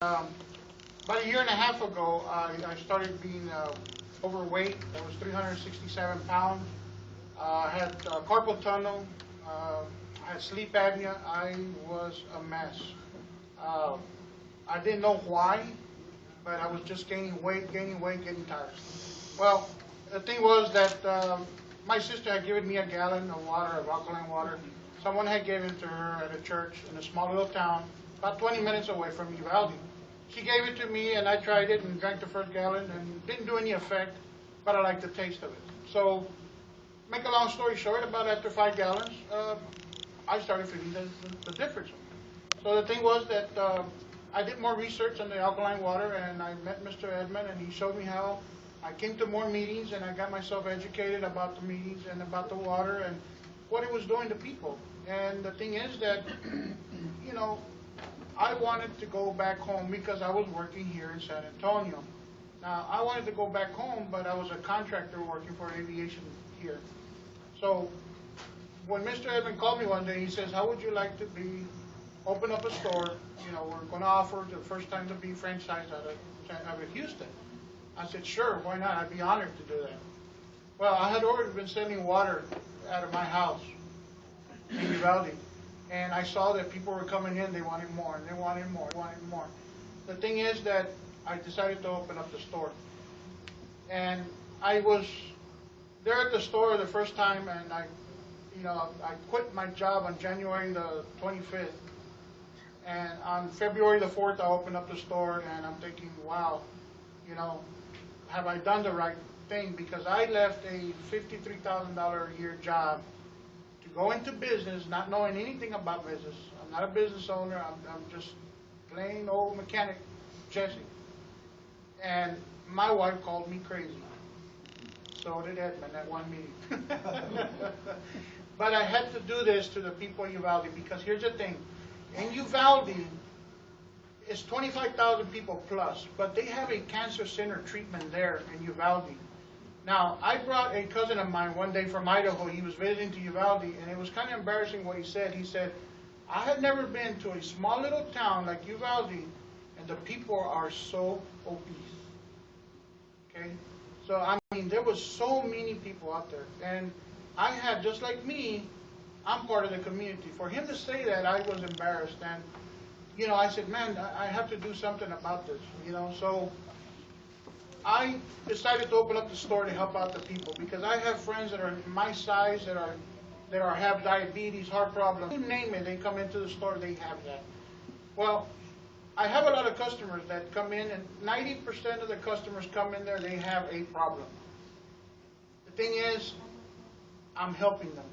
Um, about a year and a half ago, I started being overweight. I was 367 pounds. I had carpal tunnel. I had sleep apnea. I was a mess. Uh, I didn't know why, but I was just gaining weight, getting tired. Well, the thing was that my sister had given me a gallon of water, of alkaline water. Someone had given it to her at a church in a small little town, about 20 minutes away from Uvalde. She gave it to me, and I tried it and drank the first gallon, and didn't do any effect, but I liked the taste of it. So, make a long story short, about after 5 gallons, I started feeling the difference. So the thing was that I did more research on the alkaline water, and I met Mr. Edmond, and he showed me how I came to more meetings, and I got myself educated about the meetings and about the water and what it was doing to people. And the thing is that, you know, I wanted to go back home because I was working here in San Antonio. Now, I wanted to go back home, but I was a contractor working for aviation here. So when Mr. Edmond called me one day, he says, how would you like to open up a store? You know, we're going to offer the first time to be franchised out of Houston. I said, sure, why not? I'd be honored to do that. Well, I had already been sending water out of my house in Uvalde. And I saw that people were coming in, they wanted more, and they wanted more, wanted more. The thing is that I decided to open up the store. And I was there at the store the first time, and I quit my job on January the 25th. And on February the 4th, I opened up the store, and I'm thinking, wow, you know, have I done the right thing? Because I left a $53,000 a year job to go into business, not knowing anything about business. I'm not a business owner. I'm just plain old mechanic Jesse. And my wife called me crazy. So did Edmund at one meeting. But I had to do this to the people in Uvalde, because here's the thing. In Uvalde, it's 25,000 people plus, but they have a cancer center treatment there in Uvalde. Now, I brought a cousin of mine one day from Idaho. He was visiting to Uvalde, and it was kind of embarrassing what he said. He said, I had never been to a small little town like Uvalde, and the people are so obese. Okay? So, I mean, there was so many people out there. And I had, just like me, I'm part of the community. For him to say that, I was embarrassed. And, you know, I said, man, I have to do something about this, you know. So I decided to open up the store to help out the people, because I have friends that are my size that have diabetes, heart problems. You name it, they come into the store, they have that. Well, I have a lot of customers that come in, and 90% of the customers come in there, they have a problem. The thing is, I'm helping them.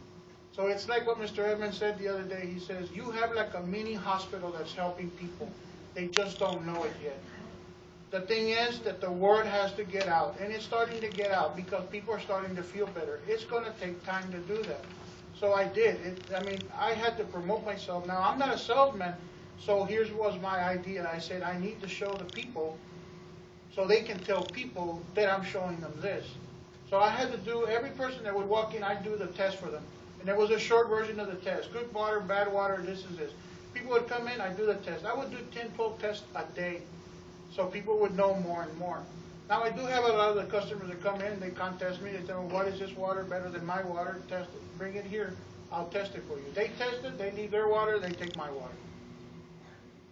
So it's like what Mr. Edmond said the other day. He says, you have like a mini hospital that's helping people. They just don't know it yet. The thing is that the word has to get out, and it's starting to get out because people are starting to feel better. It's going to take time to do that. So I did. I had to promote myself. Now, I'm not a salesman, so here's was my idea. I said, I need to show the people so they can tell people that I'm showing them this. So I had to do, every person that would walk in, I'd do the test for them. And there was a short version of the test. Good water, bad water, this is this. People would come in, I'd do the test. I would do 10, 12 tests a day, so people would know more and more. Now, I do have a lot of the customers that come in, they contest me, they tell me, what is this water better than my water? Test it. Bring it here, I'll test it for you. They test it, they leave their water, they take my water.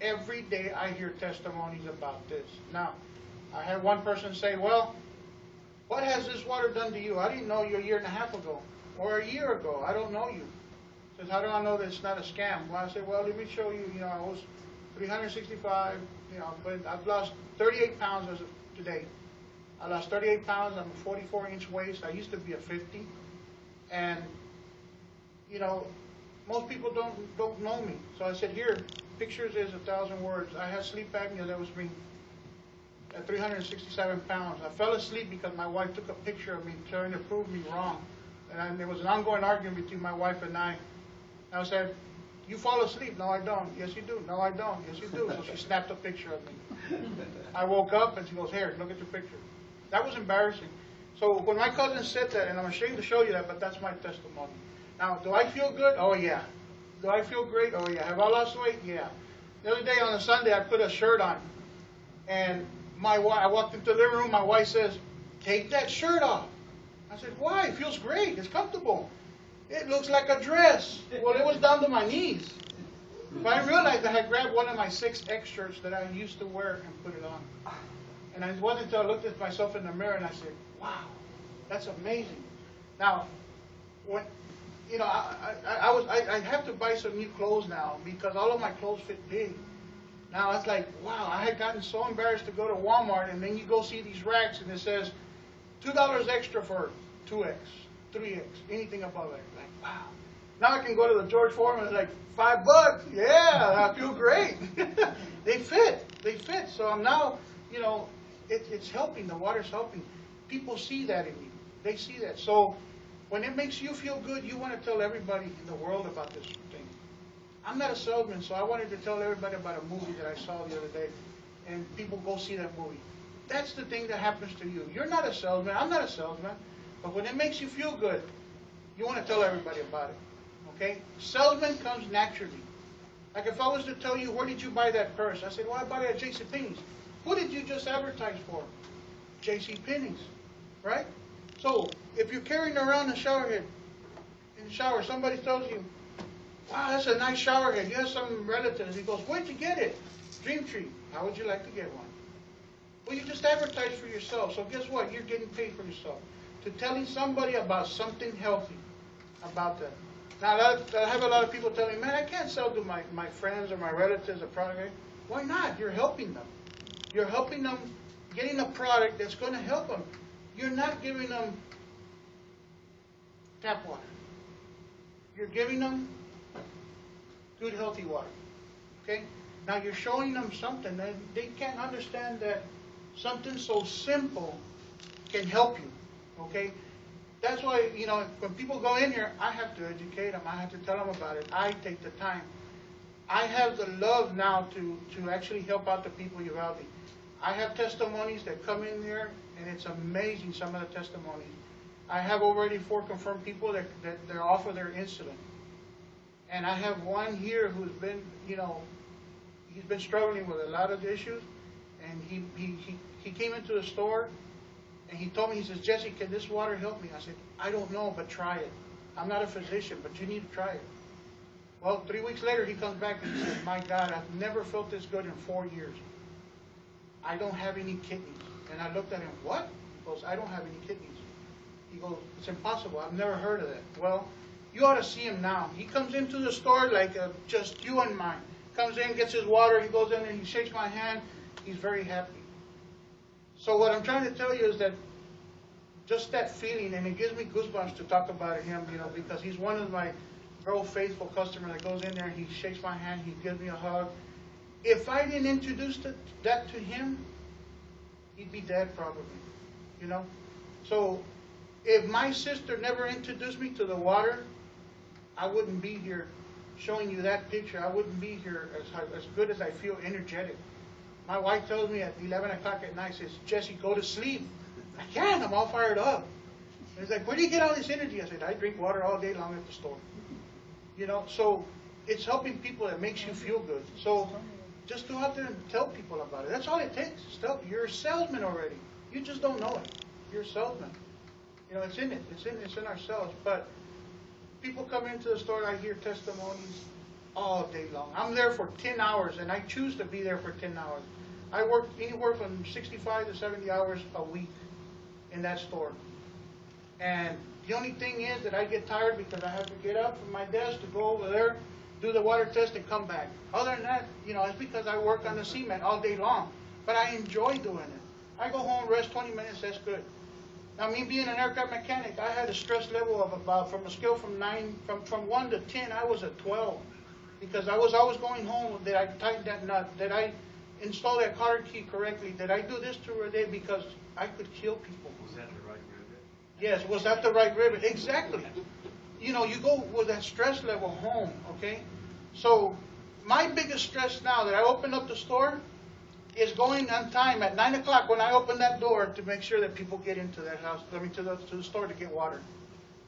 Every day I hear testimonies about this. Now, I had one person say, well, what has this water done to you? I didn't know you a year and a half ago, or a year ago. I don't know you. Says, how do I know that it's not a scam? Well, I said, well, let me show you. You know, I was 365, you know, but I've lost 38 pounds as of today. I lost 38 pounds. I'm a 44-inch waist. I used to be a 50. And, you know, most people don't know me. So I said, here, pictures is 1,000 words. I had sleep apnea. That was me at 367 pounds. I fell asleep because my wife took a picture of me trying to prove me wrong. And there was an ongoing argument between my wife and I. I said, you fall asleep? No, I don't. Yes, you do. No, I don't. Yes, you do. So she snapped a picture of me. I woke up and she goes, here, look at your picture. That was embarrassing. So when my cousin said that, and I'm ashamed to show you that, but that's my testimony. Now, do I feel good? Oh, yeah. Do I feel great? Oh, yeah. Have I lost weight? Yeah. The other day on a Sunday, I put a shirt on. And I walked into the living room, my wife says, take that shirt off. I said, why? It feels great. It's comfortable. It looks like a dress. Well, it was down to my knees. But I realized I had grabbed one of my 6 X shirts that I used to wear and put it on. And it wasn't until I looked at myself in the mirror and I said, wow, that's amazing. Now, when, you know, I have to buy some new clothes now because all of my clothes fit big. Now it's like, wow, I had gotten so embarrassed to go to Walmart, and then you go see these racks and it says $2 extra for 2X, 3X, anything above that. Like, wow. Now I can go to the George Foreman, it's like $5. Yeah, I feel great. They fit. So I'm now, you know, it's helping. The water's helping. People see that in you. They see that. So when it makes you feel good, you want to tell everybody in the world about this thing. I'm not a salesman, so I wanted to tell everybody about a movie that I saw the other day, and people go see that movie. That's the thing that happens to you. You're not a salesman. I'm not a salesman. But when it makes you feel good, you want to tell everybody about it. Okay? Salesman comes naturally. Like if I was to tell you, where did you buy that purse? I said, well, I bought it at JCPenney's. Who did you just advertise for? JCPenney's. Right? So, if you're carrying around a shower head, in the shower, somebody tells you, wow, that's a nice shower head. You have some relatives. He goes, where'd you get it? Dreamtree. How would you like to get one? Well, you just advertise for yourself. So guess what? You're getting paid for yourself. To telling somebody about something healthy about that. Now, I have a lot of people telling me, man, I can't sell to my friends or my relatives a product. Why not? You're helping them. You're helping them getting a product that's going to help them. You're not giving them tap water. You're giving them good, healthy water. Okay? Now, you're showing them something that they can't understand, that something so simple can help you. Okay? That's why, you know, when people go in here, I have to educate them. I have to tell them about it. I take the time. I have the love now to actually help out the people of Uvalde. I have testimonies that come in there, and it's amazing, some of the testimonies. I have already 4 confirmed people that they're off of their insulin. And I have one here who's been, you know, he's been struggling with a lot of issues. And he came into the store, and he told me, he says, Jesse, can this water help me? I said, I don't know, but try it. I'm not a physician, but you need to try it. Well, 3 weeks later, he comes back and he says, my God, I've never felt this good in 4 years. I don't have any kidneys. And I looked at him, what? He goes, I don't have any kidneys. He goes, it's impossible. I've never heard of that. Well, you ought to see him now. He comes into the store like just you and mine. Comes in, gets his water, he goes in and he shakes my hand. He's very happy. So what I'm trying to tell you is that just that feeling, and it gives me goosebumps to talk about him, you know, because he's one of my real faithful customers that goes in there, he shakes my hand, he gives me a hug. If I didn't introduce that to him, he'd be dead probably, you know. So if my sister never introduced me to the water, I wouldn't be here showing you that picture. I wouldn't be here as good as I feel, energetic. My wife tells me at 11 o'clock at night, says, Jesse, go to sleep. I can't, I'm all fired up. And it's like, where do you get all this energy? I said, I drink water all day long at the store. You know, so it's helping people that makes you feel good. So just go out there and tell people about it. That's all it takes. You're a salesman already. You just don't know it. You're a salesman. You know, it's in it. It's in ourselves. But people come into the store, I hear testimonies all day long. I'm there for 10 hours, and I choose to be there for 10 hours. I work anywhere from 65 to 70 hours a week in that store. And the only thing is that I get tired because I have to get up from my desk to go over there, do the water test, and come back. Other than that, you know, it's because I work on the cement all day long. But I enjoy doing it. I go home, rest 20 minutes, that's good. Now, me being an aircraft mechanic, I had a stress level of about, from a scale from 1 to 10, I was at 12. Because I was always going home, did I tighten that nut? Did I install that car key correctly? Did I do this to a day? Because I could kill people. Was that the right rivet? Yes, was that the right rivet? Exactly. You know, you go with that stress level home, okay? So my biggest stress now that I open up the store is going on time at 9 o'clock when I open that door to make sure that people get into that house, I mean to the store to get water.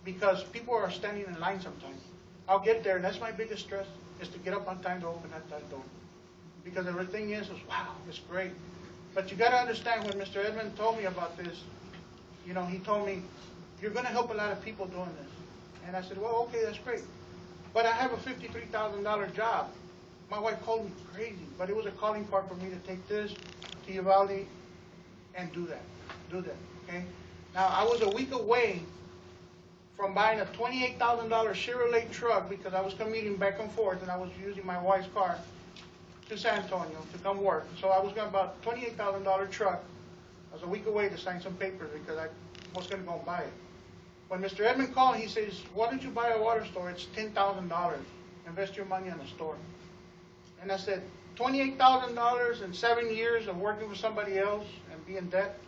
Because people are standing in line sometimes. I'll get there, and that's my biggest stress, is to get up on time to open that door. Because everything is wow, it's great. But you got to understand, when Mr. Edmond told me about this, you know, he told me, you're going to help a lot of people doing this. And I said, well, okay, that's great. But I have a $53,000 job. My wife called me crazy, but it was a calling card for me to take this to Uvalde and do that, okay? Now, I was a week away from buying a $28,000 Chevrolet truck because I was commuting back and forth, and I was using my wife's car to San Antonio to come work. So I was going to buy a $28,000 truck. I was a week away to sign some papers because I was going to go and buy it. When Mr. Edmond called, he says, why don't you buy a water store? It's $10,000. Invest your money in a store. And I said, $28,000 in 7 years of working for somebody else and be in debt?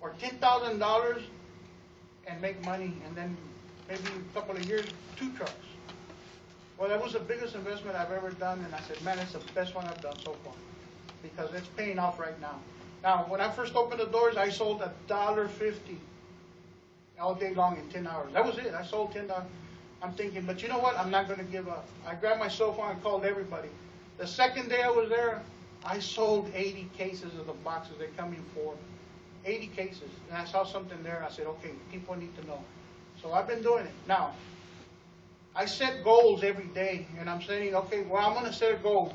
Or $10,000 and make money, and then maybe a couple of years, 2 trucks? Well, that was the biggest investment I've ever done, and I said, man, it's the best one I've done so far, because it's paying off right now. Now, when I first opened the doors, I sold $1.50 all day long in 10 hours. That was it. I sold $10. I'm thinking, but you know what? I'm not going to give up. I grabbed my cell phone and called everybody. The second day I was there, I sold 80 cases of the boxes they come in for. 80 cases. And I saw something there, and I said, okay, people need to know. So I've been doing it. Now, I set goals every day, and I'm saying, okay, well, I'm going to set a goal.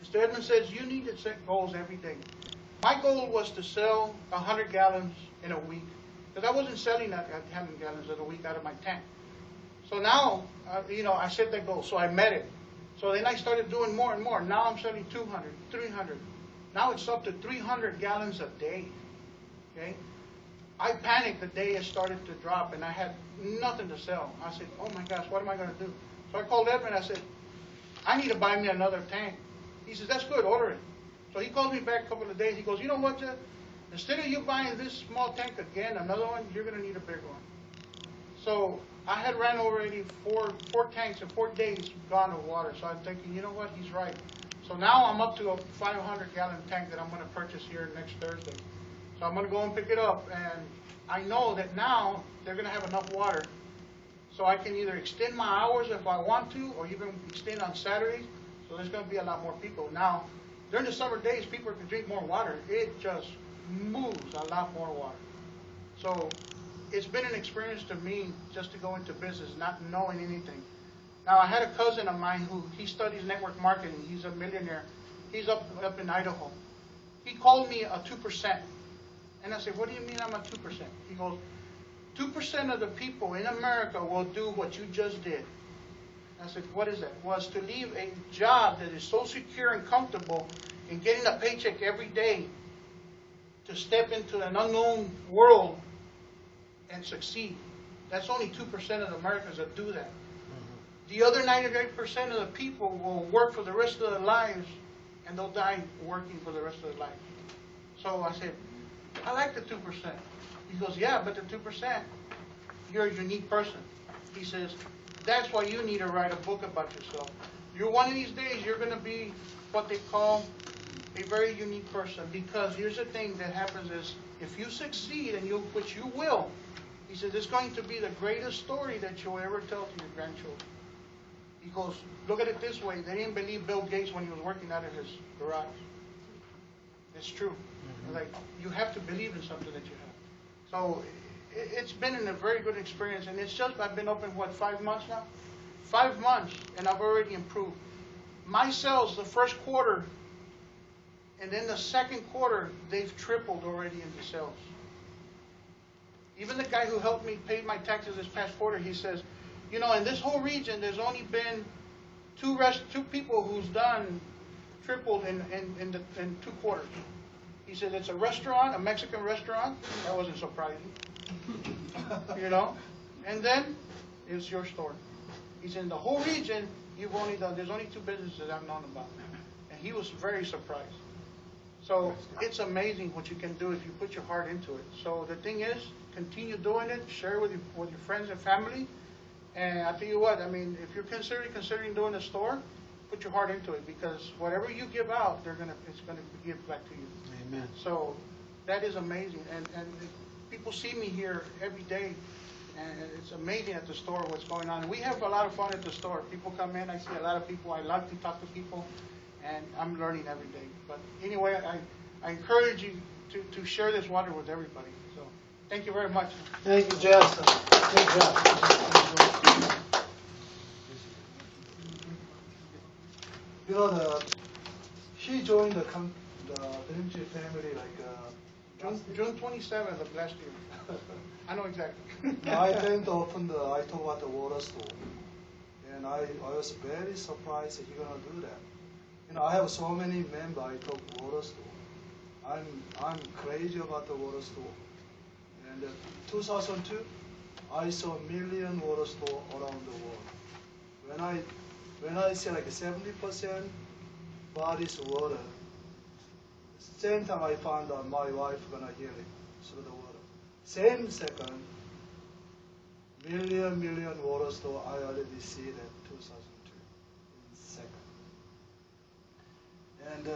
Mr. Edmond says, you need to set goals every day. My goal was to sell 100 gallons in a week, because I wasn't selling that 100 gallons in a week out of my tank. So now, you know, I set that goal, so I met it. So then I started doing more and more. Now I'm selling 200, 300. Now it's up to 300 gallons a day, okay? I panicked the day it started to drop, and I had nothing to sell. I said, oh my gosh, what am I going to do? So I called Edmund, I said, I need to buy me another tank. He says, that's good, order it. So he called me back a couple of days. He goes, you know what, Jed? Instead of you buying this small tank again, another one, you're going to need a big one. So I had ran already four tanks in 4 days gone of water. So I'm thinking, you know what, he's right. So now I'm up to a 500-gallon tank that I'm going to purchase here next Thursday. So I'm going to go and pick it up, and I know that now they're going to have enough water so I can either extend my hours if I want to, or even extend on Saturdays. So there's going to be a lot more people. Now, during the summer days, people can drink more water. It just moves a lot more water. So it's been an experience to me just to go into business, not knowing anything. Now, I had a cousin of mine who, he studies network marketing. He's a millionaire. He's up in Idaho. He called me a 2%. And I said, what do you mean I'm a 2%? He goes, 2% of the people in America will do what you just did. I said, what is that? Was to leave a job that is so secure and comfortable and getting a paycheck every day to step into an unknown world and succeed. That's only 2% of the Americans that do that. The other 98% of the people will work for the rest of their lives, and they'll die working for the rest of their life. So I said, I like the 2%. He goes, yeah, but the 2%, you're a unique person. He says, that's why you need to write a book about yourself. You're one of these days, you're going to be what they call a very unique person. Because here's the thing that happens is, if you succeed, and which you will, he says, it's going to be the greatest story that you'll ever tell to your grandchildren. He goes, look at it this way. They didn't believe Bill Gates when he was working out of his garage. It's true. Mm-hmm. Like, you have to believe in something that you have. So it's been a very good experience, and it's just, I've been open, what, 5 months now? 5 months, and I've already improved. My sales, the first quarter, and then the second quarter, they've tripled already in the sales. Even the guy who helped me pay my taxes this past quarter, he says, you know, in this whole region, there's only been two people who's done tripled in 2 quarters. He said, it's a restaurant, a Mexican restaurant. That wasn't surprising. You know? And then it's your store. He said, in the whole region, you've only done, there's only 2 businesses that I've known about. And he was very surprised. So it's amazing what you can do if you put your heart into it. So the thing is, continue doing it, share with your friends and family. And I tell you what, I mean, if you're considering doing a store, put your heart into it, because whatever you give out, it's gonna give back to you. Amen. So that is amazing, and people see me here every day, and it's amazing at the store what's going on. And we have a lot of fun at the store. People come in, I see a lot of people. I like to talk to people, and I'm learning every day. But anyway, I encourage you to share this water with everybody. So thank you very much. Thank you, Justin. Good job. You know, he joined the Dream Tree family like June 27th of last year. I know exactly. I came to open I talk about the water store, and I was very surprised that you're gonna do that. You know, I have so many members. I talk water store. I'm crazy about the water store. And 2002, I saw a million water store around the world. When I say like 70% body's water, same time I found out my wife gonna heal it through the water. Same second, million water store, I already see that 2002 in second. And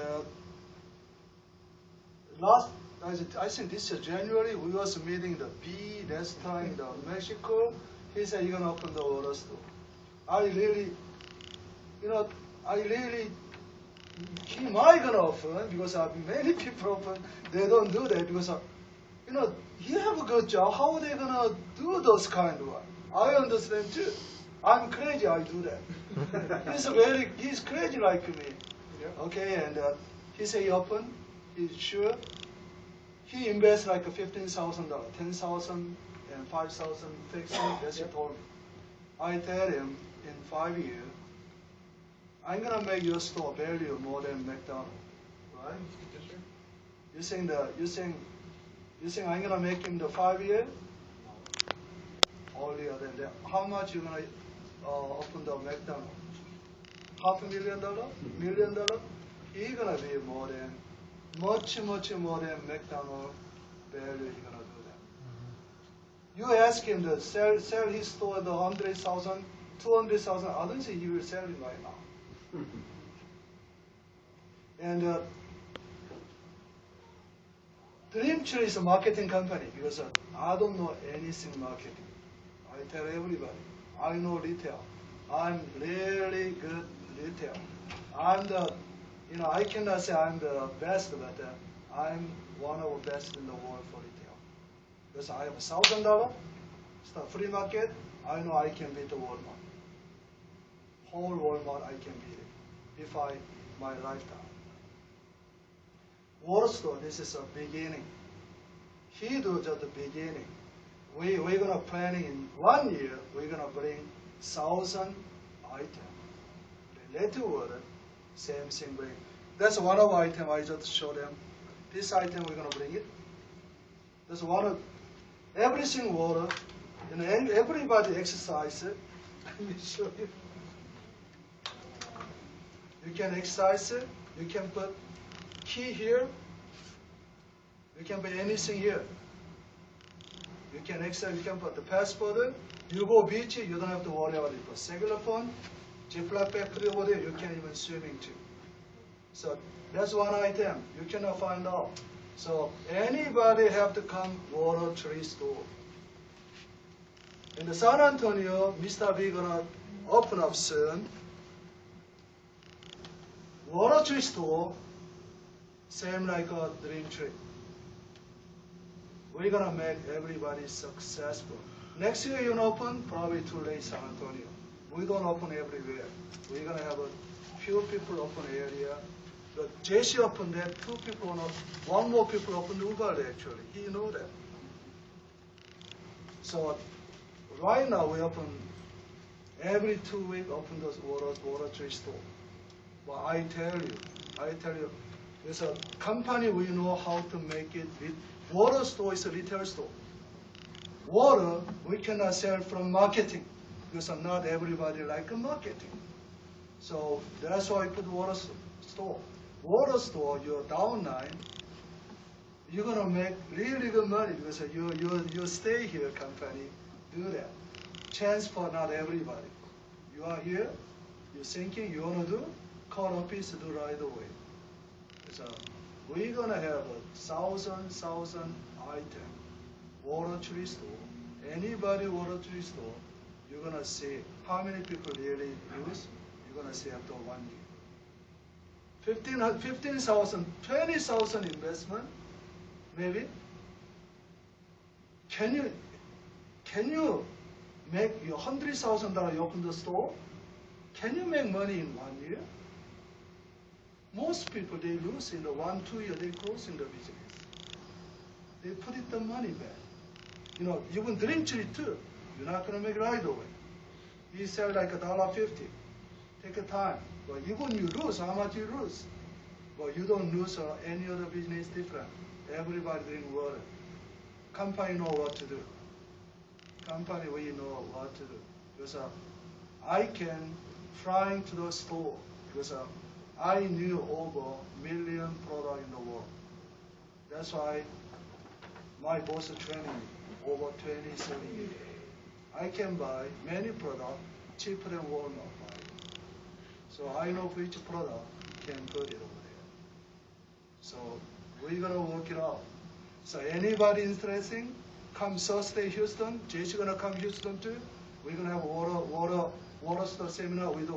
I think this year, January, we was meeting the B restaurant in Mexico. He said, you're gonna open the water store. I really, he might gonna open because many people open, they don't do that because, you have a good job, how are they gonna do those kind of work? I understand too. I'm crazy, I do that. He's crazy like me. Yeah. Okay, and he said he open, he's sure. He invests like $15,000, 10,000 and 5,000 fixing, that's he told me. I tell him in 5 years, I'm gonna make your store value more than McDonald's, right? Yes, sir. You think I'm gonna make him the 5 year? Earlier than that. How much you gonna open the McDonald's? $500,000? $1 million? He gonna be more than, much more than McDonald's value. He gonna do that. You ask him to sell his store at 100,000, 200,000. I don't think he will sell it right now. And Dream Tree is a marketing company because I don't know anything marketing. I tell everybody, I know retail. I'm really good retail. I cannot say I'm the best, but I'm one of the best in the world for retail. Because I have $1,000, it's a free market, I know I can beat the Walmart. Whole Walmart I can beat it, if my lifetime. Water store, this is a beginning. He do just the beginning. We're gonna planning in 1 year, we're gonna bring 1,000 items. Related to water, same thing bring. That's one of the items I just showed them. This item we're gonna bring it. That's one of everything water. Everybody exercise it. Let me show you. You can exercise it. You can put key here. You can put anything here. You can exercise. You can put the passport. You go beach. You don't have to worry about it. But cellular phone, Ziploc bag, put it over there. You can even swimming too. So that's one item you cannot find out. So anybody have to come water tree store. In the San Antonio, Mr. B gonna open up soon. Water tree store, same like a Dream Tree. We're gonna make everybody successful. Next year you open, probably too late San Antonio. We don't open everywhere. We're gonna have a few people open area. But JC opened that, 2 people, one more people opened Uvalde actually. He knew that. So right now we open, every 2 weeks open those water tree store. But I tell you, there's a company we know how to make it. Water store is a retail store. Water, we cannot sell from marketing because not everybody like marketing. So that's why I put water store. Water store, you're downline, you're gonna make really good money because you stay here, company, do that. Chance for not everybody. You are here, you're thinking you wanna do, call office, do right away. So we're gonna have 1,000 item, water tree store. Anybody water tree store, you're gonna see how many people really use. You're gonna see after 1 year. 15,000, 20,000 investment, maybe. Can you make your $100,000 you open the store? Can you make money in 1 year? Most people, they lose in the 1-2 year, they close in the business. They put it the money back. You know, even dream tree too, you're not gonna make right away. You sell like $1.50, take a time. But even you lose, how much you lose? But you don't lose any other business different. Everybody drink water. Company know what to do. Company, we know what to do. Because I can fly to the store because I knew over 1 million products in the world. That's why my boss trained me over 27 years. I can buy many products cheaper than Walmart buy. So I know which product can put it over there. So we're gonna work it out. So anybody interested, come Thursday, Houston. Jay's gonna come Houston too. We're gonna have water store seminar with